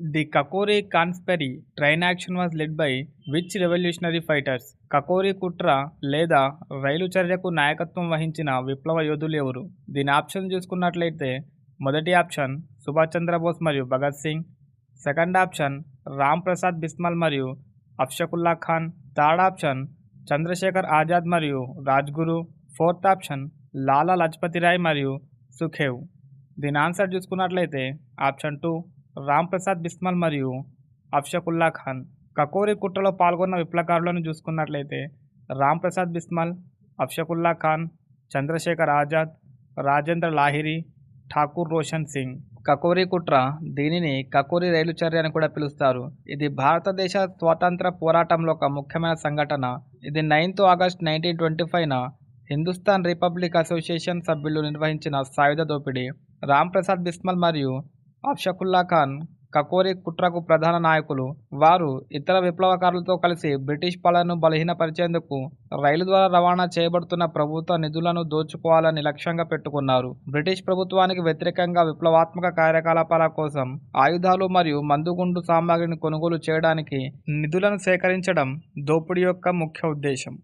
The Kakori Conspiracy train action was led by which revolutionary fighters? Kakori కుట్ర లేదా రైలు చర్యకు నాయకత్వం వహించిన విప్లవ యోధులు ఎవరు? దీని ఆప్షన్ చూసుకున్నట్లయితే మొదటి ఆప్షన్ సుభాష్ చంద్రబోస్ మరియు భగత్ సింగ్, సెకండ్ ఆప్షన్ రామ్ ప్రసాద్ బిస్మల్ మరియు అఫ్షకుల్లా ఖాన్, థర్డ్ ఆప్షన్ చంద్రశేఖర్ ఆజాద్ మరియు రాజ్గురు, ఫోర్త్ ఆప్షన్ లాలా లజపతి రాయ్ మరియు సుఖేవ్. దీని ఆన్సర్ చూసుకున్నట్లయితే ఆప్షన్ 2 రామ్ ప్రసాద్ బిస్మల్ మరియు అఫ్షకుల్లా ఖాన్. కకోరి కుట్రలో పాల్గొన్న విప్లవకారులను చూసుకున్నట్లయితే రామ్ ప్రసాద్ బిస్మల్, అఫ్షకుల్లా ఖాన్, చంద్రశేఖర్ ఆజాద్, రాజేంద్ర లాహిరి, ఠాకూర్ రోషన్ సింగ్. కకోరి కుట్ర దీనిని కకోరి రైలు చర్య అని కూడా పిలుస్తారు. ఇది భారతదేశ స్వాతంత్ర పోరాటంలో ఒక ముఖ్యమైన సంఘటన. ఇది 9th ఆగస్ట్ 1925న హిందుస్థాన్ రిపబ్లిక్ అసోసియేషన్ సభ్యులు నిర్వహించిన సాయుధ దోపిడీ. రామ్ ప్రసాద్ బిస్మల్ మరియు అఫ్షకుల్లా ఖాన్ కకోరి కుట్రకు ప్రధాన నాయకులు. వారు ఇతర విప్లవకారులతో కలిసి బ్రిటిష్ పాలనను బలహీనపరిచేందుకు రైలు ద్వారా రవాణా చేయబడుతున్న ప్రభుత్వ నిధులను దోచుకోవాలని లక్ష్యంగా పెట్టుకున్నారు. బ్రిటిష్ ప్రభుత్వానికి వ్యతిరేకంగా విప్లవాత్మక కార్యకలాపాల కోసం ఆయుధాలు మరియు మందుగుండు సామాగ్రిని కొనుగోలు చేయడానికి నిధులను సేకరించడం దోపిడీ యొక్క ముఖ్య ఉద్దేశం.